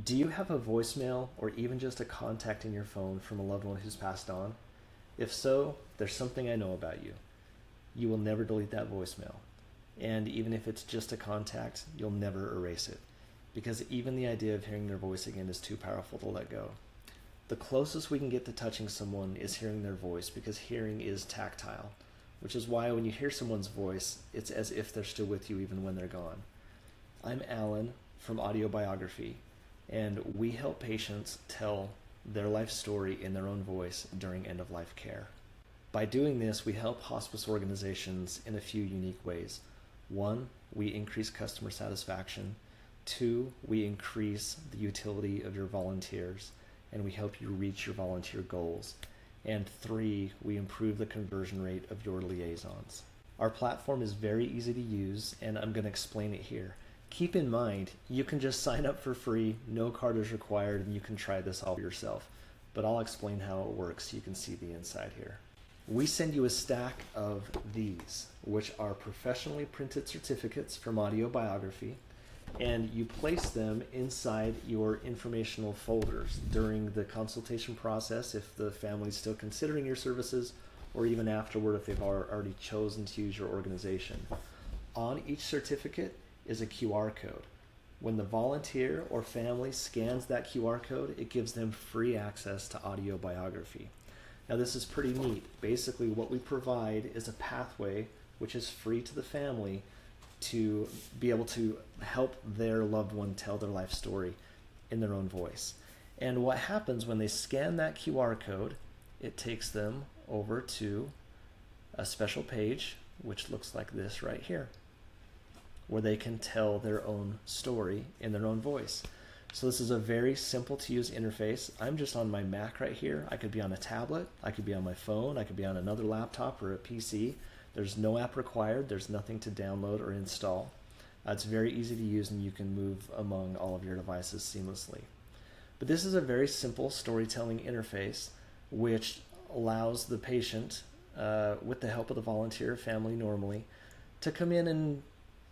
Do you have a voicemail or even just a contact in your phone from a loved one who's passed on? If so, there's something I know about you. You will never delete that voicemail. And even if it's just a contact, you'll never erase it. Because even the idea of hearing their voice again is too powerful to let go. The closest we can get to touching someone is hearing their voice because hearing is tactile, which is why when you hear someone's voice, it's as if they're still with you even when they're gone. I'm Alan from Audiobiography, and we help patients tell their life story in their own voice during end of life care. By doing this, we help hospice organizations in a few unique ways. One, we increase customer satisfaction. Two, we increase the utility of your volunteers, and we help you reach your volunteer goals. And three, we improve the conversion rate of your liaisons. Our platform is very easy to use, and I'm going to explain it here. Keep in mind, you can just sign up for free, no card is required, and you can try this all yourself. But I'll explain how it works so you can see the inside here. We send you a stack of these, which are professionally printed certificates from Audiobiography, and you place them inside your informational folders during the consultation process if the family's still considering your services, or even afterward if they've already chosen to use your organization. On each certificate is a QR code. When the volunteer or family scans that QR code, it gives them free access to Audiobiography. Now this is pretty neat. Basically what we provide is a pathway which is free to the family to be able to help their loved one tell their life story in their own voice. And what happens when they scan that QR code, it takes them over to a special page which looks like this right here, where they can tell their own story in their own voice. So this is a very simple to use interface. I'm just on my Mac right here. I could be on a tablet, I could be on my phone, I could be on another laptop or a PC. There's no app required, there's nothing to download or install. It's very easy to use and you can move among all of your devices seamlessly. But this is a very simple storytelling interface which allows the patient, with the help of the volunteer family normally, to come in and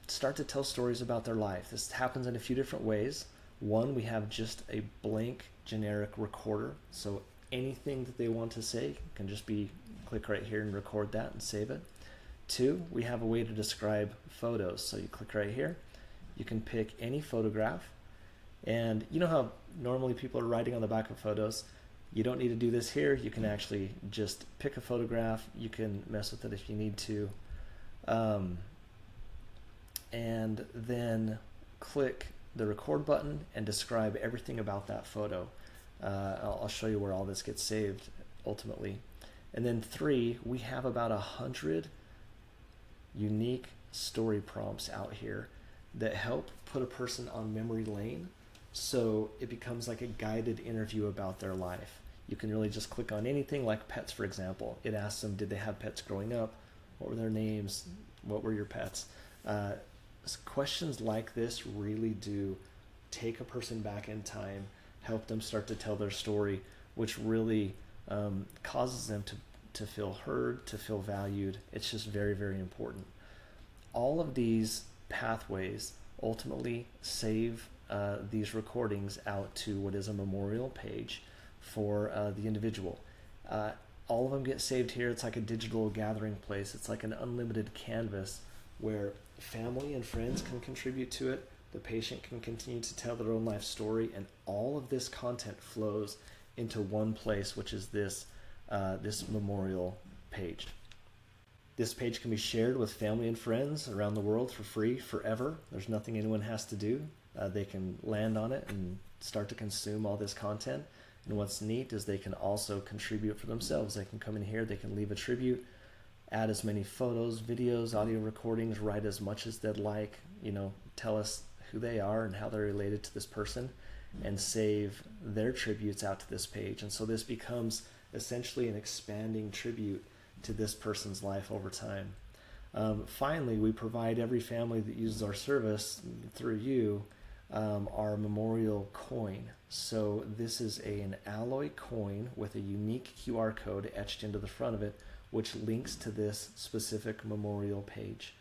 start to tell stories about their life. This happens in a few different ways. One, we have just a blank generic recorder, so anything that they want to say can just be click right here and record that and save it. Two, we have a way to describe photos, so you click right here, you can pick any photograph, and you know how normally people are writing on the back of photos? You don't need to do this here. You can actually just pick a photograph, you can mess with it if you need to, and then click the record button and describe everything about that photo. I'll show you where all this gets saved ultimately. And then three, we have about 100 unique story prompts out here that help put a person on memory lane, so it becomes like a guided interview about their life. You can really just click on anything, like pets for example. It asks them, did they have pets growing up? What were their names? What were your pets? Questions like this really do take a person back in time, help them start to tell their story, which really causes them to feel heard, to feel valued. It's just very, very important. All of these pathways ultimately save these recordings out to what is a memorial page for the individual. All of them get saved here. It's like a digital gathering place. It's like an unlimited canvas where family and friends can contribute to it, the patient can continue to tell their own life story, and all of this content flows into one place, which is this memorial page. This page can be shared with family and friends around the world for free forever. There's nothing anyone has to do. They can land on it and start to consume all this content. And what's neat is they can also contribute for themselves. They can come in here, they can leave a tribute, add as many photos, videos, audio recordings, write as much as they'd like, tell us who they are and how they're related to this person, and save their tributes out to this page. And so this becomes essentially an expanding tribute to this person's life over time. Finally, we provide every family that uses our service through you our memorial coin. So this is an alloy coin with a unique QR code etched into the front of it, which links to this specific memorial page.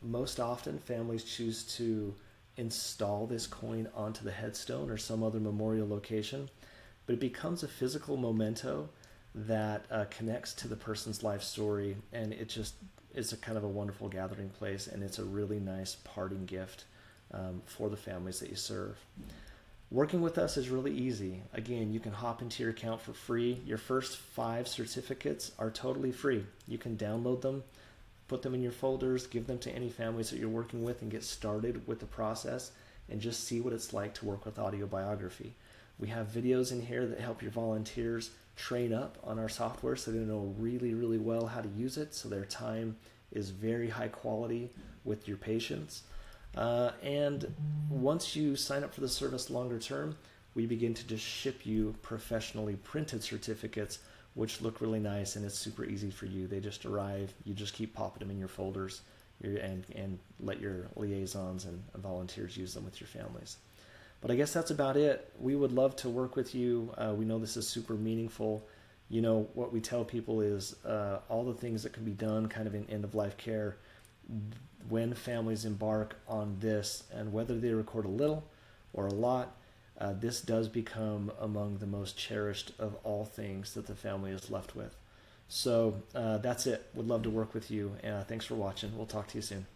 Most often families choose to install this coin onto the headstone or some other memorial location, but it becomes a physical memento that connects to the person's life story, and it just is a kind of a wonderful gathering place, and it's a really nice parting gift for the families that you serve. Working with us is really easy. Again, you can hop into your account for free. Your first 5 certificates are totally free. You can download them, put them in your folders, give them to any families that you're working with, and get started with the process and just see what it's like to work with Audiobiography. We have videos in here that help your volunteers train up on our software so they know really, really well how to use it, so their time is very high quality with your patients. And once you sign up for the service longer term, we begin to just ship you professionally printed certificates, which look really nice, and it's super easy for you. They just arrive. You just keep popping them in your folders and let your liaisons and volunteers use them with your families. But I guess that's about it. We would love to work with you. We know this is super meaningful. You know, what we tell people is all the things that can be done kind of in end-of-life care when families embark on this, and whether they record a little or a lot, this does become among the most cherished of all things that the family is left with. So that's it. Would love to work with you. Thanks for watching. We'll talk to you soon.